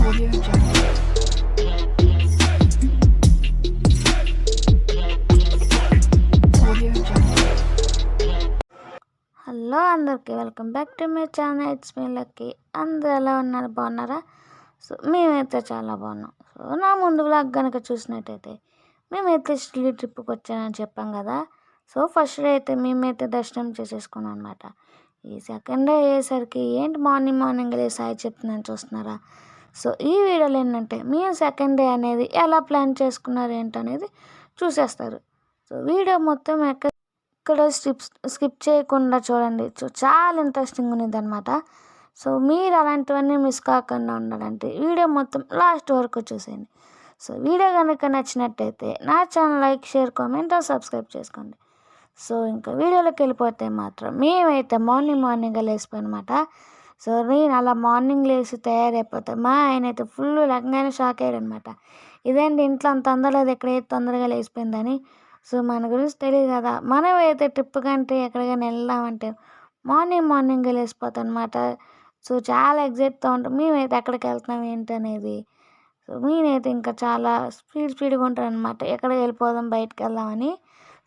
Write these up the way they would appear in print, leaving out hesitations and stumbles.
Audio Jungle. Audio Jungle. Hello అందరికీ welcome back to my channel. It's me Lucky. అందరూ ఎలా ఉన్నారు? బాగున్నారా? సో మేమైతే చాలా బాగున్నాం. సో నా ముందు వ్లాగ్ కనుక చూసినట్టయితే మేమైతే షిరిడి ట్రిప్కి వచ్చానని చెప్పాం కదా. సో ఫస్ట్ డే అయితే మేమైతే దర్శనం చేసేసుకున్నాం అనమాట. ఈ సెకండ్ డే అయ్యేసరికి ఏంటి మార్నింగ్ సాయి చెప్తున్నాను చూస్తున్నారా. సో ఈ వీడియోలో ఏంటంటే మేము సెకండ్ డే అనేది ఎలా ప్లాన్ చేసుకున్నారు ఏంటనేది చూసేస్తారు. సో వీడియో మొత్తం ఇక్కడ స్కిప్ చేయకుండా చూడండి. చాలా ఇంట్రెస్టింగ్ ఉన్నది అనమాట. సో మీరు అలాంటివన్నీ మిస్ కాకుండా ఉండాలంటే వీడియో మొత్తం లాస్ట్ వరకు చూసేయండి. సో వీడియో కనుక నచ్చినట్టయితే నా channel like, share, comment, subscribe చేసుకోండి. సో ఇంకా వీడియోలోకి వెళ్ళిపోతే మాత్రం మేమైతే మార్నింగ్ లేసిపోయానమాట. సో నేను అలా మార్నింగ్ లేచి తయారైపోతాను. మా ఆయన అయితే ఫుల్ లగ్గానే షాక్ అయ్యాడు అనమాట. ఇదేంటి ఇంట్లో అంత అందలేదు, ఎక్కడైతే తొందరగా లేచిపోయిందని. సో మన గురించి తెలియదు కదా, మనం అయితే ట్రిప్ కంటే ఎక్కడికైనా వెళ్దామంటే మార్నింగ్ లేచిపోతాం అనమాట. సో చాలా ఎగ్జైట్తో ఉంటాం మేమైతే ఎక్కడికి వెళ్తున్నాం ఏంటి అనేది. సో నేనైతే ఇంకా చాలా స్పీడ్గా ఉంటాను అనమాట. ఎక్కడికి వెళ్ళిపోదాం, బయటకు వెళ్దామని.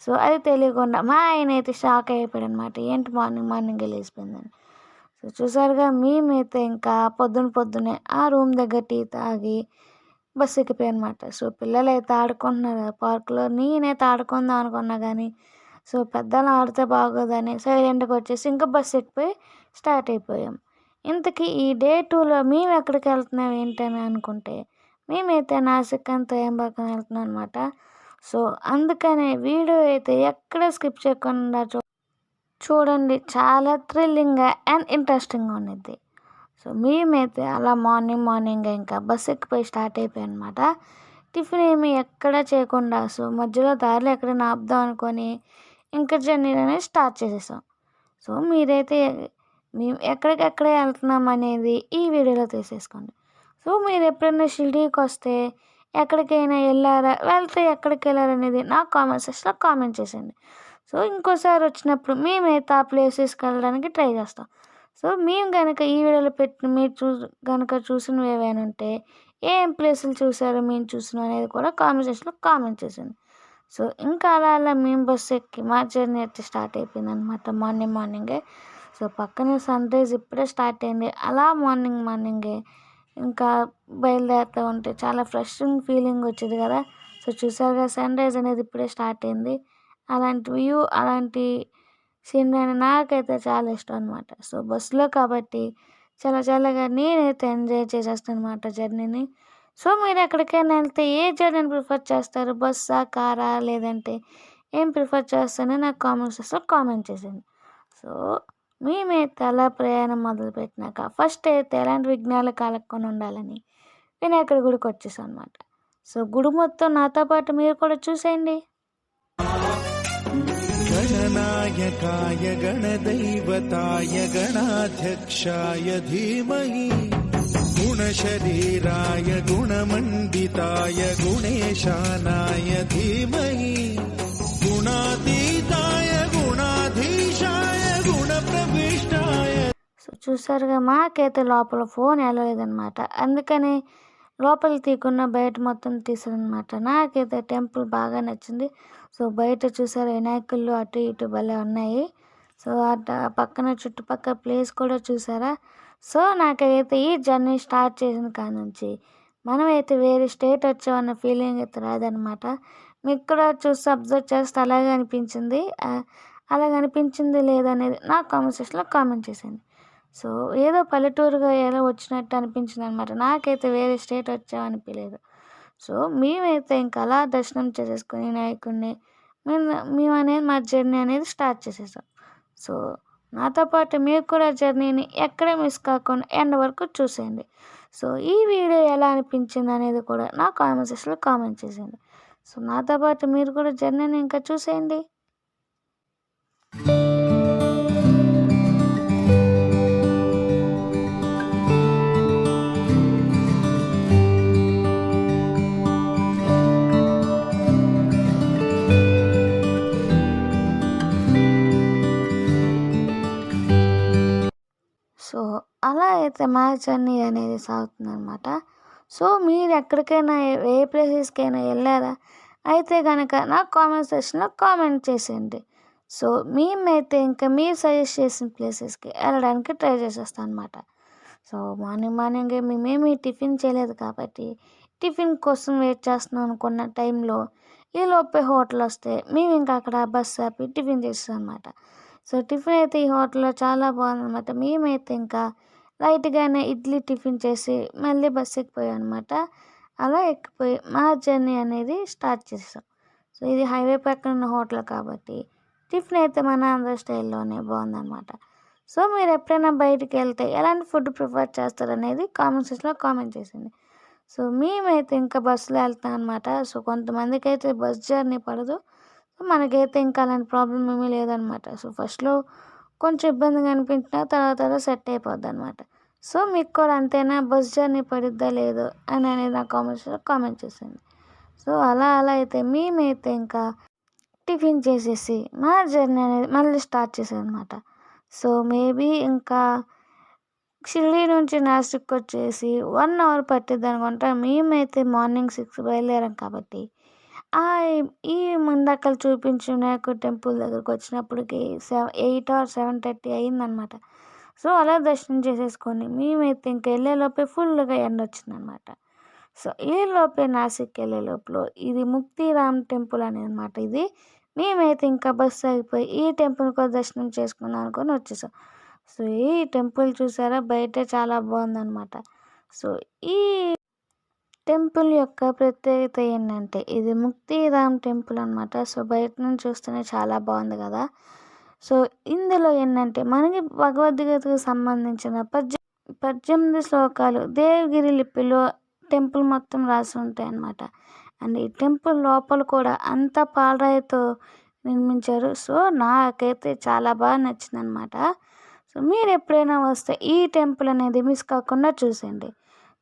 సో అది తెలియకుండా మా ఆయన అయితే షాక్ అయిపోయాడు అనమాట. ఏంటి మార్నింగ్ లేచిపోయిందని. సో చూసారుగా మేమైతే ఇంకా పొద్దున్నే ఆ రూమ్ దగ్గర టీ తాగి బస్సు ఎక్కిపోయాయి అనమాట. సో పిల్లలు అయితే ఆడుకుంటున్నారు పార్క్లో. నేనైతే ఆడుకుందాం అనుకున్నా కానీ సో పెద్దలు ఆడితే బాగోదని సైలెంట్గా వచ్చేసి ఇంకా బస్సు ఎక్కిపోయి స్టార్ట్ అయిపోయాం. ఇంతకీ ఈ డే 2లో మేము ఎక్కడికి వెళ్తున్నాం ఏంటని అనుకుంటే మేమైతే నాసిక్ అండ్ త్రయంబకం వెళ్తున్నాం అనమాట. సో అందుకనే వీడియో అయితే ఎక్కడ స్కిప్ చేయకుండా చూడండి. చాలా థ్రిల్లింగ్గా అండ్ ఇంట్రెస్టింగ్గా ఉన్నది. సో మేమైతే అలా మార్నింగ్ ఇంకా బస్ ఎక్కిపోయి స్టార్ట్ అయిపోయాయి అనమాట. టిఫిన్ ఏమి ఎక్కడ చేయకుండా సో మధ్యలో దారిలో ఎక్కడైనా ఆపుదాం అనుకొని ఇంకా జర్నీ అనేది స్టార్ట్ చేసేసాం. సో మీరైతే మేము ఎక్కడికెక్కడ వెళ్తున్నాం అనేది ఈ వీడియోలో తీసేసుకోండి. సో మీరు ఎప్పుడైనా షిరిడీకి వస్తే ఎక్కడికైనా వెళ్తే ఎక్కడికి వెళ్ళారనేది నా కామెంట్ సెక్షన్లో కామెంట్ చేసేయండి. సో ఇంకోసారి వచ్చినప్పుడు మేమైతే ఆ ప్లేసెస్కి వెళ్ళడానికి ట్రై చేస్తాం. సో మేము కనుక ఈ వీడియోలో పెట్టిన మీరు కనుక చూసినవి ఏవైనా ఉంటే ఏం ప్లేసులు చూసారో మేము చూసినాం అనేది కూడా కామెంట్ సెక్షన్లో కామెంట్ చేసేయండి. సో ఇంకా అలా మేము బస్సు ఎక్కి మా జర్నీ అయితే స్టార్ట్ అయిపోయింది అనమాట మార్నింగే. సో పక్కనే సన్ రైజ్ ఇప్పుడే స్టార్ట్ అయింది. అలా మార్నింగే ఇంకా బయలుదేరుతూ ఉంటే చాలా ఫ్రెషింగ్ ఫీలింగ్ వచ్చేది కదా. సో చూసారుగా సన్ రైజ్ అనేది ఇప్పుడే స్టార్ట్ అయింది. అలాంటి వ్యూ, అలాంటి సీనరీ నాకైతే చాలా ఇష్టం అనమాట. సో బస్సులో కాబట్టి చాలాగా నేనైతే ఎంజాయ్ చేసేస్తాను అనమాట జర్నీని. సో మీరు ఎక్కడికైనా వెళ్తే ఏ జర్నీని ప్రిఫర్ చేస్తారు? బస్సా, కారా, లేదంటే ఏం ప్రిఫర్ చేస్తారని నాకు కామెంట్ సెక్షన్లో కామెంట్ చేసేయండి. సో మేమైతే అలా ప్రయాణం మొదలుపెట్టినాక ఫస్ట్ అయితే ఎలాంటి విఘ్నాలు కలగకుండా ఉండాలని వినాయకుడి గుడికి వచ్చేసాం అనమాట. సో గుడి మొత్తం నాతో పాటు మీరు కూడా చూసేయండి. गणनायकाय गणदैवताय गणाध्यक्षाय धीमहि गुणशरीराय गुणमण्डिताय गुणेशानाय धीमहि गुणातीताय गुणाधीशाय गुणप्रविष्टाय. సో చూసారుగా మాకైతే లోపల ఫోన్ వెళ్ళలేదన్నమాట. అందుకని లోపలికి తీయకుండా బయట మొత్తం తీసారనమాట. నాకైతే టెంపుల్ బాగా నచ్చింది. సో బయట చూసారు వినాయకుళ్ళు అటు ఇటు భలే ఉన్నాయి. సో అటు పక్కన చుట్టుపక్కల ప్లేస్ కూడా చూసారా. సో నాకైతే ఈ జర్నీ స్టార్ట్ చేసిన కాడ నుంచి మనమైతే వేరే స్టేట్ వచ్చామన్న ఫీలింగ్ అయితే రాదనమాట. మీకు కూడా చూసి అబ్జర్వ్ చేస్తే అలాగే అనిపించింది లేదనేది నా కామెంట్ సెక్షన్లో కామెంట్ చేసేయండి. సో ఏదో పల్లెటూరుగా ఎలా వచ్చినట్టు అనిపించింది అనమాట. నాకైతే వేరే స్టేట్ వచ్చామనిపించలేదు. సో మేమైతే ఇంకా అలా దర్శనం చేసేసుకుని వినాయకుడిని మేము అనేది మా జర్నీ అనేది స్టార్ట్ చేసేసాం. సో నాతో పాటు మీరు కూడా జర్నీని ఎక్కడ మిస్ కాకుండా ఎండ్ వరకు చూసేయండి. సో ఈ వీడియో ఎలా అనిపించింది అనేది కూడా నా కామెంట్ సెక్షన్లో కామెంట్ చేసేయండి. సో నాతో పాటు మీరు కూడా జర్నీని ఇంకా చూసేయండి. సో అలా అయితే మా జర్నీ అనేది సాగుతుంది అనమాట. సో మీరు ఎక్కడికైనా ఏ ప్లేసెస్కైనా వెళ్ళారా అయితే కనుక నాకు కామెంట్ సెక్షన్లో కామెంట్ చేసేయండి. సో మేమైతే ఇంకా మీరు సజెస్ట్ చేసిన ప్లేసెస్కి వెళ్ళడానికి ట్రై చేసేస్తాను అనమాట. సో మార్నింగే మేమేమి టిఫిన్ చేయలేదు కాబట్టి టిఫిన్ కోసం వెయిట్ చేస్తున్నాం అనుకున్న టైంలో ఈలోపే హోటల్ వస్తే మేము ఇంకా అక్కడ బస్ ఆపి టిఫిన్ చేస్తాం అనమాట. సో టిఫిన్ అయితే ఈ హోటల్లో చాలా బాగుందన్నమాట. మేమైతే ఇంకా లైట్గానే ఇడ్లీ టిఫిన్ చేసి మళ్ళీ బస్ ఎక్కిపోయాం అనమాట. అలా ఎక్కిపోయి మా జర్నీ అనేది స్టార్ట్ చేసాం. సో ఇది హైవే పక్కన ఉన్న హోటల్ కాబట్టి టిఫిన్ అయితే మన ఆంధ్ర స్టైల్లోనే బాగుందన్నమాట. సో మీరు ఎప్పుడైనా బయటికి వెళ్తే ఎలాంటి ఫుడ్ ప్రిఫర్ చేస్తారనేది కామెంట్ సెక్షన్లో కామెంట్ చేసింది. సో మేమైతే ఇంకా బస్సులో వెళ్తాం అనమాట. సో కొంతమందికి అయితే బస్ జర్నీ పడదు. సో మనకైతే ఇంకా అలాంటి ప్రాబ్లం ఏమీ లేదనమాట. సో ఫస్ట్లో కొంచెం ఇబ్బందిగా అనిపించినా తర్వాత సెట్ అయిపోద్ది అనమాట. సో మీకు కూడా అంతేనా, బస్ జర్నీ పడిద్దా లేదో అని అనేది నా కామెంట్స్లో కామెంట్ చేసింది. సో అలా అయితే మేమైతే ఇంకా టిఫిన్ చేసేసి మా జర్నీ అనేది మళ్ళీ స్టార్ట్ చేసాం అనమాట. సో మేబీ ఇంకా షిరిడీ నుంచి నాసిక్ వచ్చేసి 1 అవర్ పట్టిద్ది అనుకుంటా. మేమైతే మార్నింగ్ 6 బయలుదేరాం కాబట్టి ఈ ముందక్కలు చూపించిన వినాయకుడి టెంపుల్ దగ్గరకు వచ్చినప్పటికి 8 or 7:30 అయిందనమాట. సో అలా దర్శనం చేసేసుకొని మేమైతే ఇంక వెళ్ళేలోపే ఫుల్గా ఎండ వచ్చిందనమాట. సో ఈలోపే నాసిక్ వెళ్ళే లోపల ఇది ముక్తిరామ్ టెంపుల్ అనేది అనమాట. ఇది మేమైతే ఇంకా బస్సు ఆగిపోయి ఈ టెంపుల్ కూడా దర్శనం చేసుకుందాం అనుకొని వచ్చేసాం. సో ఈ టెంపుల్ చూసారా, బయట చాలా బాగుందనమాట. సో ఈ టెంపుల్ యొక్క ప్రత్యేకత ఏంటంటే ఇది ముక్తిరామ్ టెంపుల్ అనమాట. సో బయట నుంచి చూస్తేనే చాలా బాగుంది కదా. సో ఇందులో ఏంటంటే మనకి భగవద్గీతకు సంబంధించిన 18 శ్లోకాలు దేవగిరి లిపిలో టెంపుల్ మొత్తం రాసి ఉంటాయి అన్నమాట. అండ్ ఈ టెంపుల్ లోపల కూడా అంతా పాలరాయితో నిర్మించారు. సో నాకైతే చాలా బాగా నచ్చింది అనమాట. సో మీరు ఎప్పుడైనా వస్తే ఈ టెంపుల్ అనేది మిస్ కాకుండా చూసేయండి.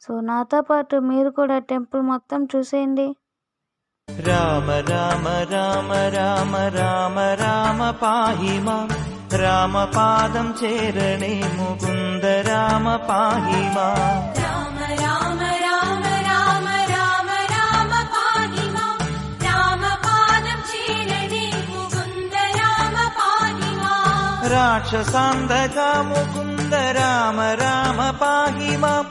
సో నాతో పాటు మీరు కూడా టెంపుల్ మొత్తం చూసేయండి. రామ రామ రామ రామ రామ రామ పాహి మాం, రామపాదం చేరణే ముకుంద రామ పాహి మాం. రామ రామ రామ రామ రామ రామ పాహి మాం, రామపాదం చేరణే ముకుంద రామ పాహి మాం. రాక్షసాంధక ముకుంద రామ రామ పాహి మాం,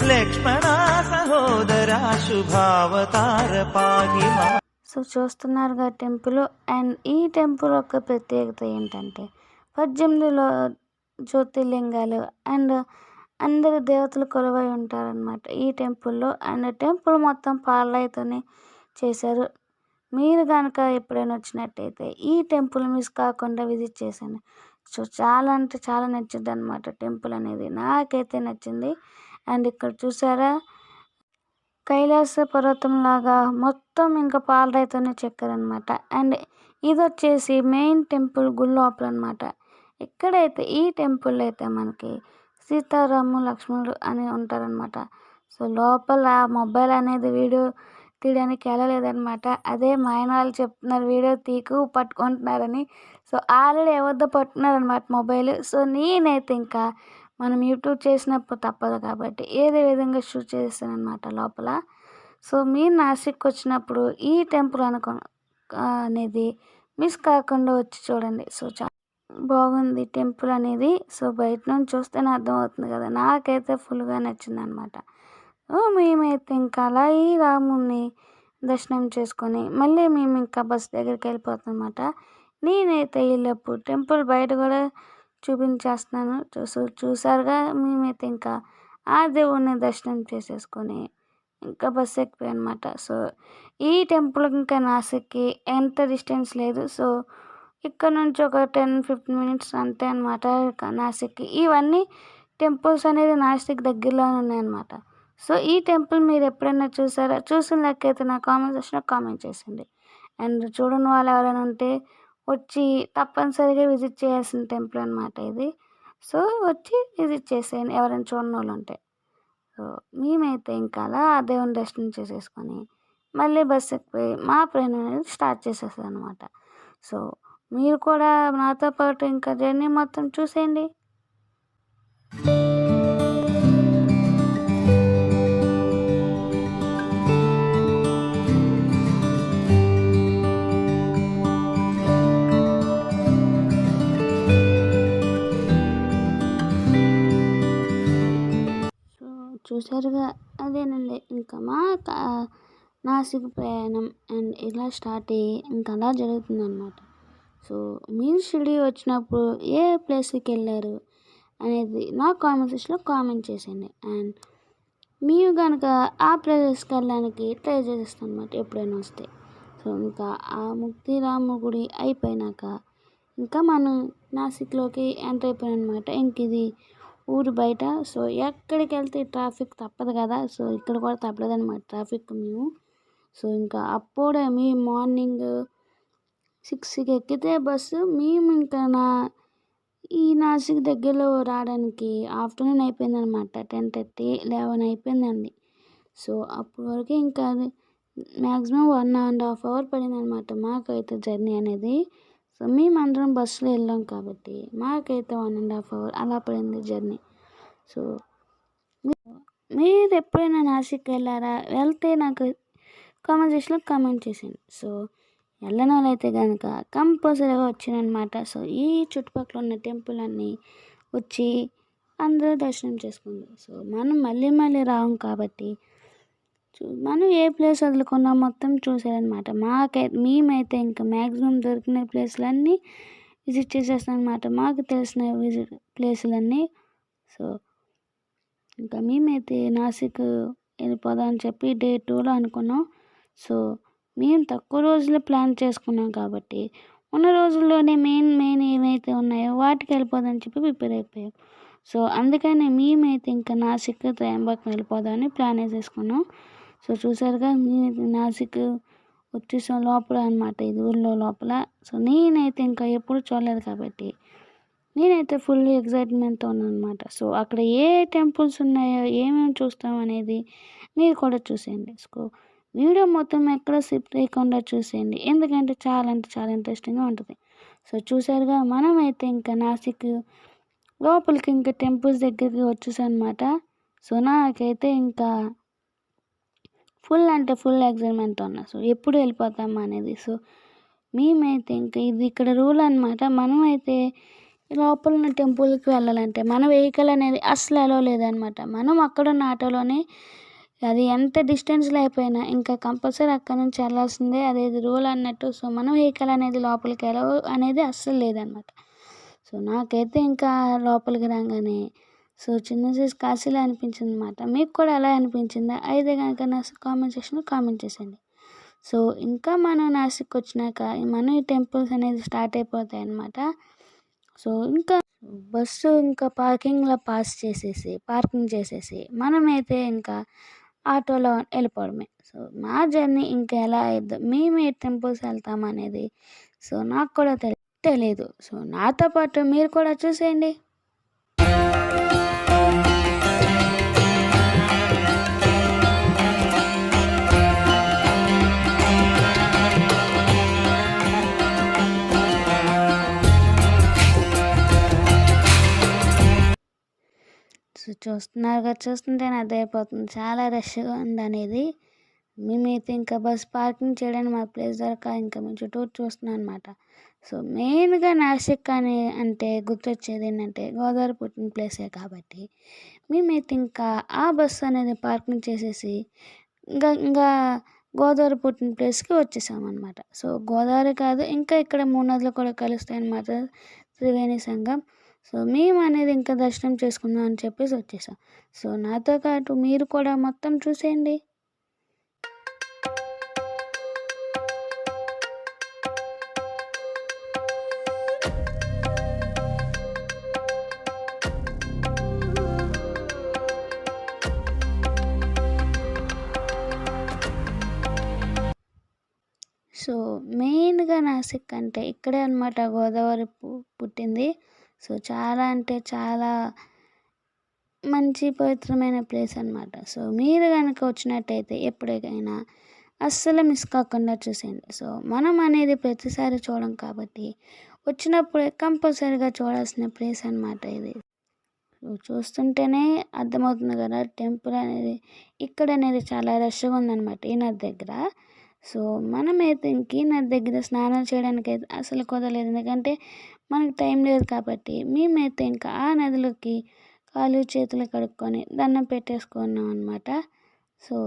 లక్ష్మణ సహోదర శుభావతార పాహి మాం. సో చూస్తున్నారుగా టెంపుల్. అండ్ ఈ టెంపుల్ యొక్క ప్రత్యేకత ఏంటంటే 18 జ్యోతిర్లింగాలు అండ్ అందరు దేవతలు కొలువై ఉంటారనమాట ఈ టెంపుల్లో. అండ్ టెంపుల్ మొత్తం పాలరాయితోనే చేశారు. మీరు కనుక ఎప్పుడైనా వచ్చినట్టయితే ఈ టెంపుల్ మిస్ కాకుండా విజిట్ చేశాను. సో చాలా అంటే చాలా నచ్చింది అనమాట టెంపుల్ అనేది, నాకైతే నచ్చింది. అండ్ ఇక్కడ చూసారా, కైలాస పర్వతం లాగా మొత్తం ఇంకా పాలరాయితోనే చెక్కారనమాట. అండ్ ఇది వచ్చేసి మెయిన్ టెంపుల్ గుడి లోపల అనమాట. ఇక్కడైతే ఈ టెంపుల్ అయితే మనకి సీతారాము లక్ష్మణుడు అని ఉంటారనమాట. సో లోపల మొబైల్ అనేది వీడియో తీయడానికి వెళ్ళలేదనమాట. అదే మా ఆయన వాళ్ళు చెప్తున్నారు వీడియో తీకు పట్టుకుంటున్నారని. సో ఆల్రెడీ ఎవరిదో పట్టుకున్నారనమాట మొబైల్. సో నేనైతే ఇంకా మనం యూట్యూబ్ చేసినప్పుడు తప్పదు కాబట్టి ఏదే విధంగా షూట్ చేస్తాను అనమాట లోపల. సో మీరు నాసిక్ వచ్చినప్పుడు ఈ టెంపుల్ అనేది మిస్ కాకుండా వచ్చి చూడండి. సో చాలా బాగుంది టెంపుల్ అనేది. సో బయట నుంచి చూస్తేనే అర్థమవుతుంది కదా, నాకైతే ఫుల్గా నచ్చింది అనమాట. మేమైతే ఇంకా అలా ఈ రాముని దర్శనం చేసుకొని మళ్ళీ మేము ఇంకా బస్ దగ్గరికి వెళ్ళిపోతాం అనమాట. నేనైతే ఈలోపు టెంపుల్ బయట కూడా చూపించేస్తున్నాను. చూసారుగా, మేమైతే ఇంకా ఆ దేవుడిని దర్శనం చేసేసుకొని ఇంకా బస్సు ఎక్కిపోయాం అనమాట. సో ఈ టెంపుల్ ఇంకా నాసిక్కి ఎంత డిస్టెన్స్ లేదు. సో ఇక్కడ నుంచి ఒక 10-15 minutes అంతే అనమాట నాసిక్కి. ఇవన్నీ టెంపుల్స్ అనేది నాసిక్ దగ్గరలోనే ఉన్నాయన్నమాట. సో ఈ టెంపుల్ మీరు ఎప్పుడైనా చూసారా? చూసిన లెక్కైతే నా కామెంట్ సెక్షన్లో కామెంట్ చేసింది. అండ్ చూడని వాళ్ళు ఎవరైనా ఉంటే వచ్చి తప్పనిసరిగా విజిట్ చేయాల్సిన టెంపుల్ అనమాట ఇది. సో వచ్చి విజిట్ చేసేయండి ఎవరైనా చూడని వాళ్ళు ఉంటే. సో మేమైతే ఇంకా అలా ఆ దేవుని దర్శనం చేసేసుకొని మళ్ళీ బస్సు ఎక్కిపోయి మా ప్రయాణం అనేది స్టార్ట్ చేసేస్తాం అనమాట. సో మీరు కూడా నాతో పాటు ఇంకా జర్నీ మొత్తం చూసేయండి. చూసారుగా అదేనండి ఇంకా మా నాసిక్ ప్రయాణం అండ్ ఇలా స్టార్ట్ అయ్యి ఇంకా అలా జరుగుతుందన్నమాట. సో మీరు షిరిడి వచ్చినప్పుడు ఏ ప్లేస్కి వెళ్ళారు అనేది నా కామెంట్ సెక్షన్లో కామెంట్ చేసేయండి. అండ్ మేము కనుక ఆ ప్లేసెస్కి వెళ్ళడానికి ట్రై చేస్తాం అన్నమాట ఎప్పుడైనా వస్తే. సో ఇంకా ఆ ముక్తిరామ గుడి అయిపోయినాక ఇంకా మనం నాసిక్లోకి ఎంటర్ అయిపోయాం అనమాట. ఇంక ఇది ఊరు బయట. సో ఎక్కడికి వెళ్తే ట్రాఫిక్ తప్పదు కదా, సో ఇక్కడ కూడా తప్పలేదు అనమాట ట్రాఫిక్ మేము. సో ఇంకా అప్పుడే మేము మార్నింగ్ 6కి ఎక్కితే బస్సు మేము ఇంకా ఈ నాసిక్ దగ్గరలో రావడానికి ఆఫ్టర్నూన్ అయిపోయిందనమాట. 10:30, 11 అయిపోయిందండి. సో అప్పటి వరకు ఇంకా అది మ్యాక్సిమం 1.5 అవర్ పడిందనమాట మాకైతే జర్నీ అనేది. సో మేమందరం బస్సులో వెళ్ళాం కాబట్టి మాకైతే 1.5 అవర్ అలా పడింది జర్నీ. సో మీరు ఎప్పుడైనా నాసిక్ వెళ్ళారా? వెళ్తే నాకు కామెంట్ సెక్షన్లో కామెంట్ చేసేయండి. సో వెళ్ళని వాళ్ళైతే కనుక కంపల్సరీగా వచ్చానమాట. సో ఈ చుట్టుపక్కల ఉన్న టెంపుల్ అన్నీ వచ్చి అందరూ దర్శనం చేసుకుంది. సో మనం మళ్ళీ మళ్ళీ రాము కాబట్టి మనం ఏ ప్లేస్ వదులుకున్నా మొత్తం చూసారనమాట. మేమైతే ఇంకా మ్యాక్సిమం దొరికిన ప్లేస్లన్నీ విజిట్ చేసేస్తాం అనమాట, మాకు తెలిసిన ప్లేసులన్నీ. సో ఇంకా మేమైతే నాసిక్ వెళ్ళిపోదాం అని చెప్పి డే 2లో అనుకున్నాం. సో మేము తక్కువ రోజుల్లో ప్లాన్ చేసుకున్నాం కాబట్టి ఉన్న రోజుల్లోనే మెయిన్ ఏవైతే ఉన్నాయో వాటికి వెళ్ళిపోదామని చెప్పి ప్రిపేర్ అయిపోయాం. సో అందుకని మేమైతే ఇంకా నాసిక్ త్రయంబకం వెళ్ళిపోదామని ప్లాన్ వేసేసుకున్నాం. సో చూసారుగా మేమైతే నాసిక్ వచ్చేసాం లోపల అనమాట, ఇది ఊళ్ళో లోపల. సో నేనైతే ఇంకా ఎప్పుడు చూడలేదు కాబట్టి నేనైతే ఫుల్ ఎక్సైట్మెంట్తో ఉన్నాను అనమాట. సో అక్కడ ఏ టెంపుల్స్ ఉన్నాయో ఏమేమి చూస్తాం అనేది మీరు కూడా చూసేయండి. సో వీడియో మొత్తం ఎక్కడ స్కిప్ చేయకుండా చూసేయండి, ఎందుకంటే చాలా అంటే చాలా ఇంట్రెస్టింగ్గా ఉంటుంది. సో చూసారుగా మనమైతే ఇంకా నాసిక్ లోపలికి ఇంకా టెంపుల్స్ దగ్గరికి వచ్చేసాం అనమాట. సో నాకైతే ఇంకా ఫుల్ అంటే ఫుల్ ఎక్సైట్మెంట్తో ఉన్నా. సో ఎప్పుడు వెళ్ళిపోతామా అనేది. సో మేమైతే ఇంకా ఇది ఇక్కడ రూల్ అనమాట, మనమైతే లోపల ఉన్న టెంపుల్కి వెళ్ళాలంటే మన వెహికల్ అనేది అస్సలు అలో లేదనమాట. మనం అక్కడున్న ఆటోలోనే అది ఎంత డిస్టెన్స్లో అయిపోయినా ఇంకా కంపల్సరీ అక్కడ నుంచి వెళ్ళాల్సిందే, అదే రూల్ అన్నట్టు. సో మన వెహికల్ అనేది లోపలికి అలో అనేది అస్సలు లేదనమాట. సో నాకైతే ఇంకా లోపలికి రాగానే సో చిన్న సైజ్ కాశీలా అనిపించింది అనమాట. మీకు కూడా అలా అనిపించిందా? అయితే కనుక నా కామెంట్ సెక్షన్లో కామెంట్ చేసేయండి. సో ఇంకా మనం నాసిక్ వచ్చినాక మనం ఈ టెంపుల్స్ అనేది స్టార్ట్ అయిపోతాయి అన్నమాట. సో ఇంకా బస్సు ఇంకా పార్కింగ్ చేసేసి మనమైతే ఇంకా ఆటోలో వెళ్ళిపోవడమే. సో మా జర్నీ ఇంకా ఎలా అయిద్దో, మేము ఏ టెంపుల్స్ వెళ్తాం అనేది సో నాకు కూడా తెలియదు. సో నాతో పాటు మీరు కూడా చూసేయండి. సో చూస్తుంటేనే అర్థమైపోతుంది చాలా రష్గా ఉంది అనేది. మేమైతే ఇంకా బస్ పార్కింగ్ చేయడానికి మా ప్లేస్ దొరక ఇంకా మేము చుట్టూ చూస్తున్నాం అనమాట. సో మెయిన్గా నాసిక్ అంటే గుర్తొచ్చేది ఏంటంటే గోదావరి పుట్టిన ప్లేసే కాబట్టి మేమైతే ఇంకా ఆ బస్సు అనేది పార్కింగ్ చేసేసి ఇంకా గోదావరి పుట్టిన ప్లేస్కి వచ్చేసామన్నమాట. సో గోదావరి కాదు, ఇంకా ఇక్కడ 3 నదులు కూడా కలుస్తాయి అన్నమాట, త్రివేణి సంగం. సో మేము అనేది ఇంకా దర్శనం చేసుకుందాం అని చెప్పేసి వచ్చేసాం. సో నాతో పాటు మీరు కూడా మొత్తం చూసేయండి. సో మెయిన్గా నాసిక్ అంటే ఇక్కడే అనమాట గోదావరి పుట్టింది. సో చాలా అంటే చాలా మంచి పవిత్రమైన ప్లేస్ అనమాట. సో మీరు కనుక వచ్చినట్టయితే ఎప్పటికైనా అస్సలు మిస్ కాకుండా చూసేయండి. సో మనం అనేది ప్రతిసారి చూడం కాబట్టి వచ్చినప్పుడే కంపల్సరీగా చూడాల్సిన ప్లేస్ అనమాట ఇది. సో చూస్తుంటేనే అర్థమవుతుంది కదా, టెంపుల్ అనేది ఇక్కడ అనేది చాలా రష్గా ఉందన్నమాట ఈ నది దగ్గర. సో మనమైతే ఇంక ఈ నది దగ్గర స్నానాలు చేయడానికి అయితే అసలు కుదరలేదు, ఎందుకంటే మనకు టైం లేదు కాబట్టి మేమైతే ఇంకా ఆ నదిలోకి కాళ్ళు చేతులు కడుక్కొని దండం పెట్టేసుకున్నాం అనమాట. సో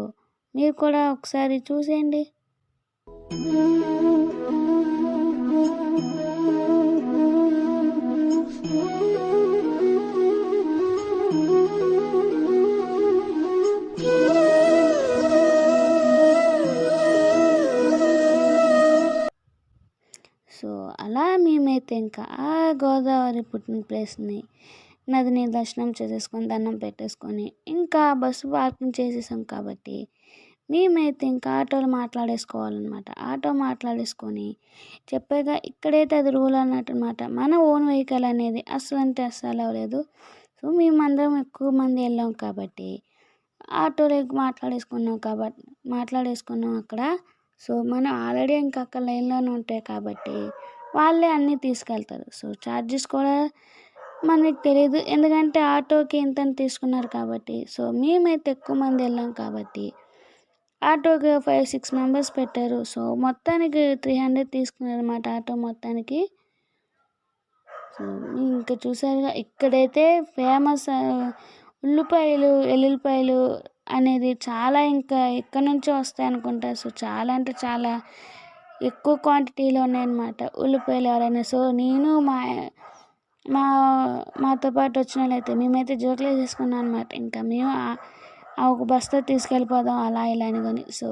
మీరు కూడా ఒకసారి చూసేయండి. సో అలా మేమైతే ఇంకా ఆ గోదావరి పుట్టిన ప్లేస్ని నదిని దర్శనం చేసేసుకొని దండం పెట్టేసుకొని ఇంకా బస్సు పార్కింగ్ చేసేసాం కాబట్టి మేమైతే ఇంకా ఆటోలు మాట్లాడేసుకోవాలన్నమాట. ఆటో మాట్లాడేసుకొని చెప్పాక ఇక్కడైతే అది రూల్ అన్నట్టు అనమాట. మన ఓన్ వెహికల్ అనేది అస్సలు అంటే అస్సలు అవ్వలేదు. సో మేమందరం ఎక్కువ మంది వెళ్ళాం కాబట్టి ఆటోలో మాట్లాడేసుకున్నాం అక్కడ. సో మనం ఆల్రెడీ ఇంకా అక్కడ లైన్లోనే ఉంటాయి కాబట్టి వాళ్ళే అన్నీ తీసుకెళ్తారు. సో ఛార్జెస్ కూడా మనకి తెలియదు, ఎందుకంటే ఆటోకి ఇంత తీసుకున్నారు కాబట్టి. సో మేమైతే ఎక్కువ మంది వెళ్ళాం కాబట్టి ఆటోకి 5-6 మెంబర్స్ పెట్టారు. సో మొత్తానికి 300 తీసుకున్నారు అన్నమాట ఆటో మొత్తానికి. సో ఇంకా చూసారుగా ఇక్కడైతే ఫేమస్ ఉల్లిపాయలు ఎల్లుల్లిపాయలు అనేది చాలా ఇంకా ఎక్కడి నుంచో వస్తాయి అనుకుంటా. సో చాలా అంటే చాలా ఎక్కువ క్వాంటిటీలో ఉన్నాయన్నమాట ఉల్లిపాయలు ఎవరైనా. సో నేను మాతో పాటు వచ్చిన వాళ్ళైతే మేమైతే జోకులు వేసేసుకున్నాం అనమాట. ఇంకా మేము ఒక బస్తా తీసుకెళ్ళిపోదాం అలా ఇలా అని కానీ. సో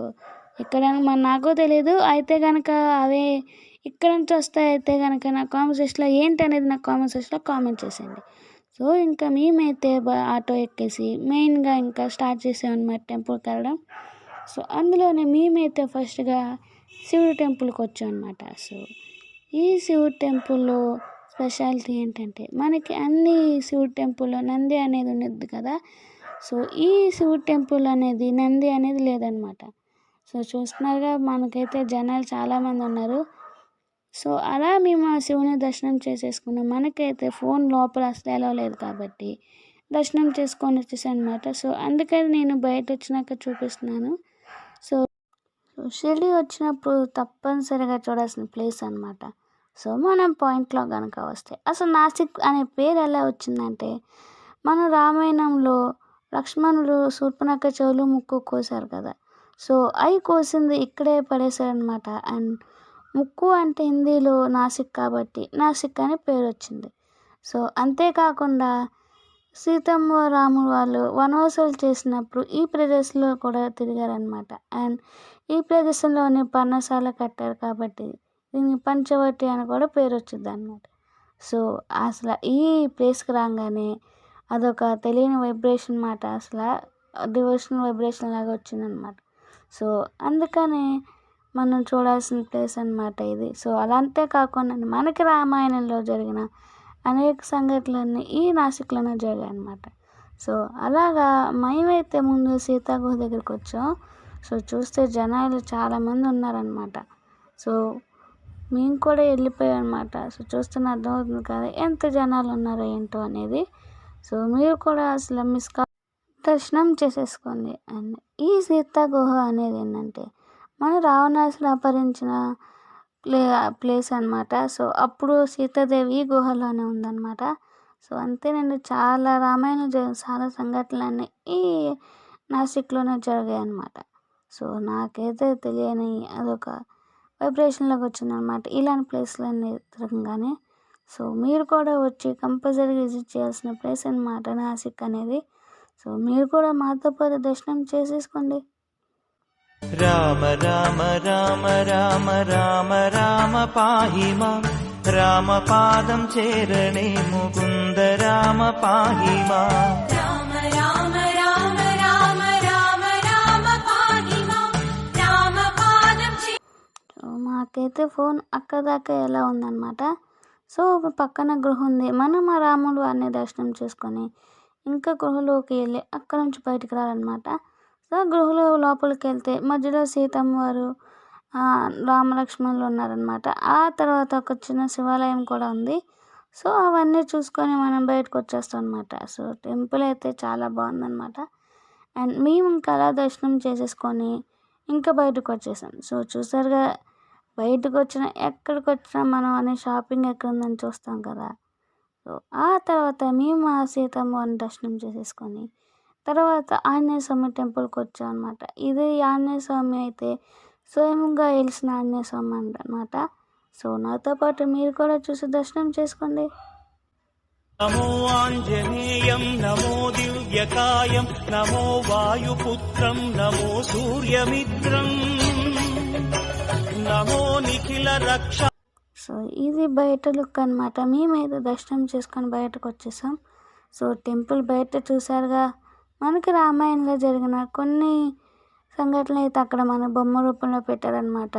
ఇక్కడ నాకు తెలియదు, అయితే కనుక అవి ఇక్కడ నుంచి వస్తాయి అయితే కనుక నా కామెంట్ సెక్షన్లో ఏంటి అనేది నాకు కామెంట్ సెక్షన్లో కామెంట్ చేసేయండి. సో ఇంకా మేమైతే ఆటో ఎక్కేసి మెయిన్గా ఇంకా స్టార్ట్ చేసామన్నమాట టెంపుల్కి వెళ్ళడం. సో అందులోనే మేమైతే ఫస్ట్గా శివుడి టెంపుల్కి వచ్చాం అనమాట. సో ఈ శివుడి టెంపుల్లో స్పెషాలిటీ ఏంటంటే మనకి అన్ని శివుడి టెంపుల్లో నంది అనేది ఉండద్దు కదా. సో ఈ శివుడి టెంపుల్ అనేది నంది అనేది లేదనమాట. సో చూస్తున్నారుగా మనకైతే జనాలు చాలామంది ఉన్నారు. సో అలా మేము ఆ శివుని దర్శనం చేసేసుకున్నాం. మనకైతే ఫోన్ లోపల అసలు ఎలా లేదు కాబట్టి దర్శనం చేసుకొని వచ్చేసాను అనమాట. సో అందుకని నేను బయట వచ్చినాక చూపిస్తున్నాను. సో షిరిడి వచ్చినప్పుడు తప్పనిసరిగా చూడాల్సిన ప్లేస్ అనమాట. సో మనం పాయింట్లో కనుక వస్తే అసలు నాసిక్ అనే పేరు ఎలా వచ్చిందంటే మన రామాయణంలో లక్ష్మణుడు శూర్పణఖ చెవులు ముక్కు కోసారు కదా. సో అవి కోసింది ఇక్కడే పడేశారనమాట. అండ్ ముక్కు అంటే హిందీలో నాసిక్ కాబట్టి నాసిక్ అని పేరు వచ్చింది. సో అంతేకాకుండా సీతమ్మ రాముడు వాళ్ళు వనవాసాలు చేసినప్పుడు ఈ ప్రదేశంలో కూడా తిరిగారనమాట. అండ్ ఈ ప్రదేశంలోనే పర్ణశాల కట్టారు కాబట్టి దీనికి పంచవటి అని కూడా పేరు వచ్చింది అనమాట. సో అసలు ఈ ప్లేస్కి రాగానే అదొక తెలియని వైబ్రేషన్ మాట, అసలు డివోషనల్ వైబ్రేషన్ లాగా వచ్చిందనమాట. సో అందుకనే మనం చూడాల్సిన ప్లేస్ అనమాట ఇది. సో అలాంటే కాకుండా మనకి రామాయణంలో జరిగిన అనేక సంఘటనలన్నీ ఈ నాసిక్లోనే జరిగాయి అన్నమాట. సో అలాగా మేమైతే ముందు సీతాగుహ దగ్గరికి వచ్చాం. సో చూస్తే జనాలు చాలామంది ఉన్నారనమాట. సో మేము కూడా వెళ్ళిపోయాం అనమాట. సో చూస్తున్న అర్థమవుతుంది కదా ఎంత జనాలు ఉన్నారో ఏంటో అనేది. సో మీరు కూడా అసలు దర్శనం చేసేసుకోండి. అండ్ ఈ సీతాగుహ అనేది ఏంటంటే మన రావణాసుడు అపహరించిన ప్లేస్ అనమాట. సో అప్పుడు సీతాదేవి ఈ గుహలోనే ఉందన్నమాట. సో అంతేనండి, చాలా రామాయణం చాలా సంఘటనలన్నీ ఈ నాసిక్లోనే జరిగాయి అన్నమాట. సో నాకైతే తెలియని అదొక వైబ్రేషన్లోకి వచ్చిందనమాట ఇలాంటి ప్లేస్లన్నీ తిరగగానే. సో మీరు కూడా వచ్చి కంపల్సరీగా విజిట్ చేయాల్సిన ప్లేస్ అనమాట నాసిక్ అనేది. సో మీరు కూడా మాతో పాటు దర్శనం చేసేసుకోండి. రామ రామ రామ రామ రామ రామ పాహి మాం, రామపాదం చేరణే ముకుంద రామ పాహి మాం. రామ రామ రామ రామ రామ రామ పాహి మాం, రామపాదం సో మాకైతే ఫోన్ అక్కదాకా ఎలా ఉందన్నమాట. సో పక్కన గృహ ఉంది, మనం ఆ రాముడు వారిని దర్శనం చేసుకొని ఇంకా గృహలోకి వెళ్ళి అక్కడ నుంచి బయటికి రావాలన్నమాట. సో గృహలో లోపలికి వెళ్తే మధ్యలో సీతమ్మ వారు రామలక్ష్మణులు ఉన్నారనమాట. ఆ తర్వాత ఒక చిన్న శివాలయం కూడా ఉంది. సో అవన్నీ చూసుకొని మనం బయటకు వచ్చేస్తాం అనమాట. సో టెంపుల్ అయితే చాలా బాగుందన్నమాట. అండ్ మేము ఇంకా అలా దర్శనం చేసేసుకొని ఇంకా బయటకు వచ్చేసాం. సో చూసారుగా బయటకు ఎక్కడికి వచ్చినా మనం అనే షాపింగ్ ఎక్కడ ఉందని చూస్తాం కదా. సో సో ఆ తర్వాత మేము ఆ సీతమ్మ వారిని దర్శనం చేసేసుకొని తర్వాత ఆంజనేయ స్వామి టెంపుల్కి వచ్చాం అనమాట. ఇది ఆంజనేయ స్వామి అయితే స్వయంగా వెలిసిన ఆంజనేయ స్వామి అన్నమాట. సో నాతో పాటు మీరు కూడా చూసి దర్శనం చేసుకోండి. నమో ఆంజనేయం నమో దివ్యకాయం నమో వాయుపుత్రం నమో సూర్యమిత్రం నమో నిఖిల రక్ష. సో ఇది బయట లుక్ అనమాట. మేమైతే దర్శనం చేసుకొని బయటకు వచ్చేసాం. సో టెంపుల్ బయట చూసారుగా, మనకి రామాయణంలో జరిగిన కొన్ని సంఘటనలు అయితే అక్కడ మన బొమ్మ రూపంలో పెట్టారనమాట.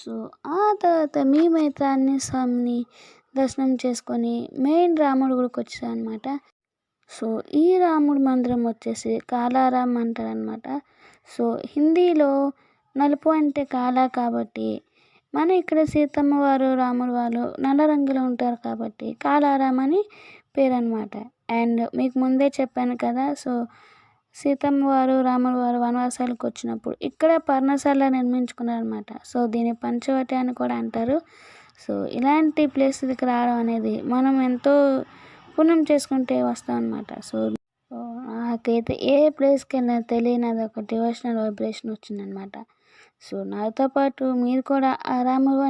సో ఆ తర్వాత మేమైతే ఆంజనేయ స్వామిని దర్శనం చేసుకొని మెయిన్ రాముడి గుడికి వచ్చాం అనమాట. సో ఈ రాముడి మందిరం వచ్చేసి కాలారాం అంటారనమాట. సో హిందీలో నలుపు అంటే కాలా కాబట్టి మన ఇక్కడ సీతమ్మ వారు రాముడు వాళ్ళు నల్ల రంగులో ఉంటారు కాబట్టి కాలారాం అని పేరు అనమాట. అండ్ మీకు ముందే చెప్పాను కదా, సో సీతమ్మ వారు రాముడు వారు వనవాసాలకు వచ్చినప్పుడు ఇక్కడ పర్ణశాల నిర్మించుకున్నారనమాట. సో దీన్ని పంచవటి అని కూడా అంటారు. సో ఇలాంటి ప్లేస్కి రావడం అనేది మనం ఎంతో పుణ్యం చేసుకుంటే వస్తాం అనమాట. సో నాకైతే ఏ ప్లేస్కి వెళ్ళినా తెలియనిది ఒక డివోషనల్ వైబ్రేషన్ వచ్చిందనమాట. సో నాతో పాటు మీరు కూడా ఆ రాముడు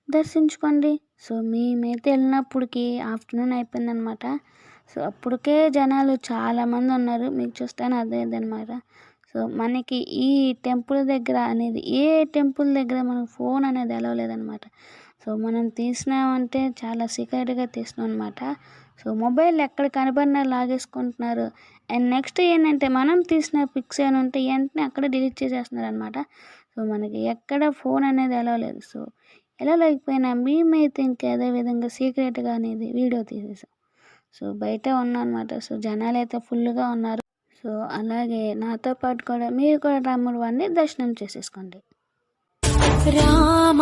దర్శించుకోండి. సో మేమైతే వెళ్ళినప్పటికి ఆఫ్టర్నూన్ అయిపోయిందనమాట. సో అప్పటికే జనాలు చాలామంది ఉన్నారు, మీకు చూస్తేనే అర్థమైందనమాట. సో మనకి ఈ టెంపుల్ దగ్గర అనేది ఏ టెంపుల్ దగ్గర మనకు ఫోన్ అనేది అలౌ లేదనమాట. సో మనం తీసినామంటే చాలా సీక్రెట్గా తీసినాం అనమాట. సో మొబైల్ ఎక్కడ కనబడినా లాగేసుకుంటున్నారు. అండ్ నెక్స్ట్ ఏంటంటే మనం తీసిన పిక్స్ ఏమైనా ఉంటే వెంటనే అక్కడ డిలీట్ చేసేస్తున్నారు అనమాట. సో మనకి ఎక్కడ ఫోన్ అనేది అలౌ లేదు. సో ఎలా లేకపోయినా మేమైతే ఇంకేదో విధంగా సీక్రెట్గా అనేది వీడియో తీసేసాం. సో బయట ఉన్నాం అనమాట. సో జనాలు అయితే ఫుల్గా ఉన్నారు. సో అలాగే నాతో పాటు కూడా మీరు కూడా రాముడు వారిని దర్శనం చేసేసుకోండి. రామ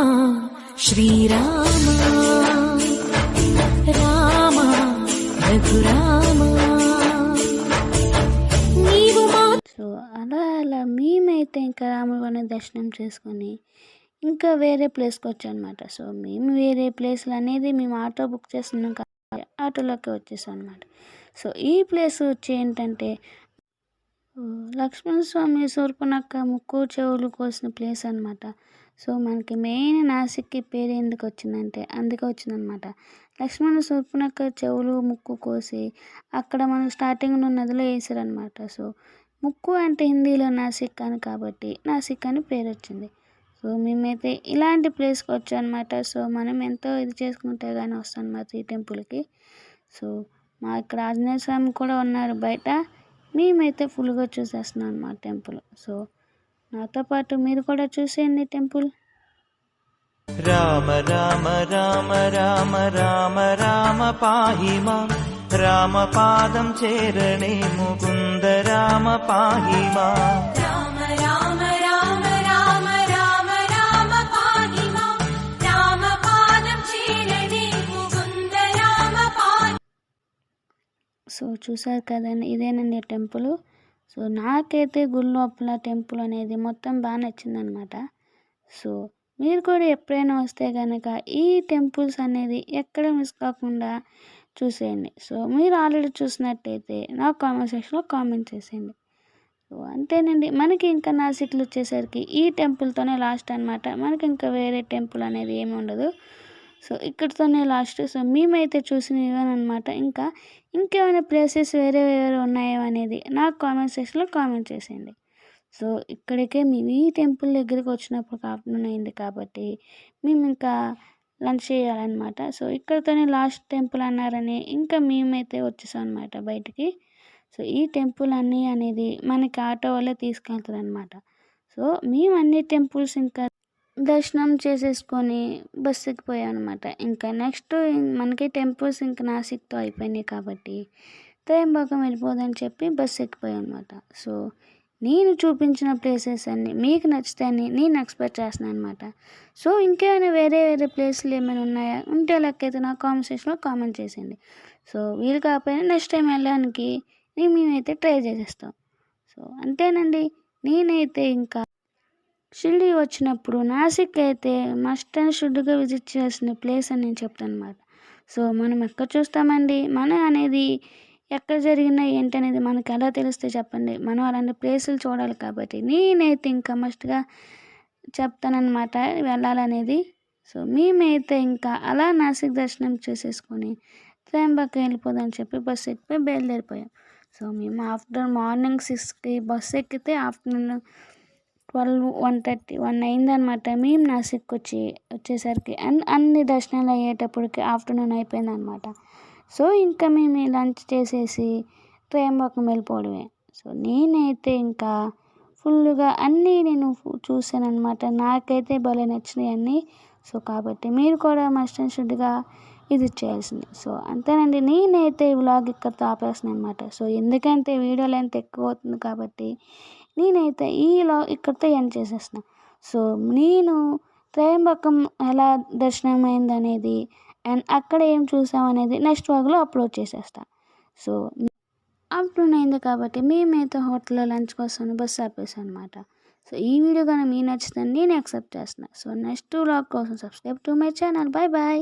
శ్రీరామ రామ రఘురామ నీవు మా. సో అలా మేమైతే ఇంకా రాముడు వారిని దర్శనం చేసుకొని ఇంకా వేరే ప్లేస్కి వచ్చాం అనమాట. సో మేము వేరే ప్లేస్లు అనేది మేము ఆటో బుక్ చేస్తున్నాం కాబట్టి ఆటోలోకి వచ్చేసాం అనమాట. సో ఈ ప్లేస్ వచ్చి ఏంటంటే లక్ష్మణ స్వామి శూర్పణఖ ముక్కు చెవులు కోసిన ప్లేస్ అనమాట. సో మనకి మెయిన్ నాసిక్కి పేరు ఎందుకు వచ్చిందంటే అందుకే వచ్చిందనమాట. లక్ష్మణ శూర్పణఖ చెవులు ముక్కు కోసి అక్కడ మనం స్టార్టింగ్లో నదిలో వేసారనమాట. సో ముక్కు అంటే హిందీలో నాసిక్ అని కాబట్టి నాసిక్ అని పేరు వచ్చింది. సో మేమైతే ఇలాంటి ప్లేస్కి వచ్చాం అనమాట. సో మనం ఎంతో ఇది చేసుకుంటే కానీ వస్తాం అన్నమాట ఈ టెంపుల్కి. సో మా ఇక్కడ ఆంజనేయ స్వామి కూడా ఉన్నారు బయట. మేమైతే ఫుల్గా చూసేస్తున్నాం అన్నమాట టెంపుల్. సో నాతో పాటు మీరు కూడా చూసేయండి టెంపుల్. రామ రామ రామ రామ రామ రామ పాహి మాం రామ పాదం చేరణే ముకుంద రామ పాహి మాం. రామ రామ రామ రామ రామ రామ పాహి మాం రామ పాదం చేరనే ముకుంద రామ పాహి. సో చూసారు కదండి, ఇదేనండి టెంపుల్. సో నాకైతే గుడి లోపల టెంపుల్ అనేది మొత్తం బాగా నచ్చిందనమాట. సో మీరు కూడా ఎప్పుడైనా వస్తే కనుక ఈ టెంపుల్స్ అనేది ఎక్కడ మిస్ కాకుండా చూసేయండి. సో మీరు ఆల్రెడీ చూసినట్టయితే నా కామెంట్ సెక్షన్లో కామెంట్ చేసేయండి. సో అంతేనండి, మనకి ఇంకా నాసిక్లు వచ్చేసరికి ఈ టెంపుల్తోనే లాస్ట్ అనమాట. మనకి ఇంకా వేరే టెంపుల్ అనేది ఏమి ఉండదు. So ఇక్కడితోనే last. సో మేమైతే చూసినవి అనమాట. ఇంకేమైనా ప్లేసెస్ వేరే ఉన్నాయో అనేది నాకు కామెంట్ సెక్షన్లో కామెంట్ చేసేయండి. సో ఇక్కడికే మేము ఈ టెంపుల్ దగ్గరికి వచ్చినప్పుడు ఆఫ్టర్నూన్ అయింది కాబట్టి మేము ఇంకా లంచ్ చేయాలన్నమాట. సో ఇక్కడితోనే లాస్ట్ టెంపుల్ అన్నారని ఇంకా మేమైతే వచ్చేసాం అనమాట బయటికి. సో ఈ టెంపుల్ అన్నీ అనేది మనకి ఆటో వల్లే తీసుకెళ్తుంది అనమాట. సో మేము అన్ని టెంపుల్స్ ఇంకా దర్శనం చేసేసుకొని బస్సు ఎక్కిపోయాం అనమాట. ఇంకా నెక్స్ట్ మనకి టెంపుల్స్ ఇంకా నాసిక్తో అయిపోయినాయి కాబట్టి త్రయంబకం వెళ్ళిపోదని చెప్పి బస్సు ఎక్కిపోయాం అనమాట. సో నేను చూపించిన ప్లేసెస్ అన్నీ మీకు నచ్చుతాయని నేను ఎక్స్పెక్ట్ చేస్తున్నాను అనమాట. సో ఇంకేమైనా వేరే ప్లేస్లు ఏమైనా ఉన్నాయా ఉంటే లెక్కైతే నా కామెంట్ సెక్షన్లో కామెంట్ చేసేయండి. సో వీలు కాకపోయినా నెక్స్ట్ టైం వెళ్ళడానికి మేమైతే ట్రై చేసేస్తాం. సో అంతేనండి. నేనైతే ఇంకా షిరిడి వచ్చినప్పుడు నాసిక్ అయితే మస్ట్ అండ్ షుడ్గా విజిట్ చేయాల్సిన ప్లేస్ అని నేను చెప్తాను అనమాట. సో మనం ఎక్కడ చూస్తామండి, మన అనేది ఎక్కడ జరిగినా ఏంటనేది మనకు ఎలా తెలుస్తే చెప్పండి. మనం అలాంటి ప్లేసులు చూడాలి కాబట్టి నేనైతే ఇంకా మస్ట్గా చెప్తానన్నమాట వెళ్ళాలనేది. సో మేమైతే ఇంకా అలా నాసిక్ దర్శనం చేసేసుకొని త్రయంబక్ వెళ్ళిపోదామని చెప్పి బస్సు ఎక్కిపోయి బయలుదేరిపోయాం. సో మేము ఆఫ్టర్ మార్నింగ్ 6కి బస్సు ఎక్కితే ఆఫ్టర్నూన్ 12, 1 అయిందనమాట. మేము నాసిక్ వచ్చేసరికి అన్ని దర్శనాలు అయ్యేటప్పటికి ఆఫ్టర్నూన్ అయిపోయిందనమాట. సో ఇంకా మేము లంచ్ చేసేసి త్రయంబకం వెళ్ళిపోవడమే. సో నేనైతే ఇంకా ఫుల్గా అన్నీ నేను చూసానమాట. నాకైతే భలే నచ్చినాయి అన్నీ. సో కాబట్టి మీరు కూడా మస్ట్ అండ్ షుడ్గా విజిట్ చేయాల్సింది. సో అంతేనండి. నేనైతే ఈ వ్లాగ్ ఇక్కడితో ఆపేస్తున్నాను అనమాట. సో ఎందుకంటే వీడియో లెంత్ ఎక్కువ అవుతుంది కాబట్టి నేనైతే ఇక్కడితో ఎండ్ చేసేస్తున్నాను. సో నేను త్రయంబకం ఎలా దర్శనం అయిందనేది అండ్ అక్కడ ఏం చూసామనేది నెక్స్ట్ వ్లాగ్లో అప్లోడ్ చేసేస్తాను. సో ఆఫ్టర్నూన్ అయింది కాబట్టి మేమైతే హోటల్లో లంచ్ కోసం బస్సు ఆపేసాం అనమాట. సో ఈ వీడియో కానీ మీకు నచ్చుతుంది నేను యాక్సెప్ట్ చేస్తున్నాను. సో నెక్స్ట్ వ్లాగ్ కోసం subscribe to my channel. Bye bye.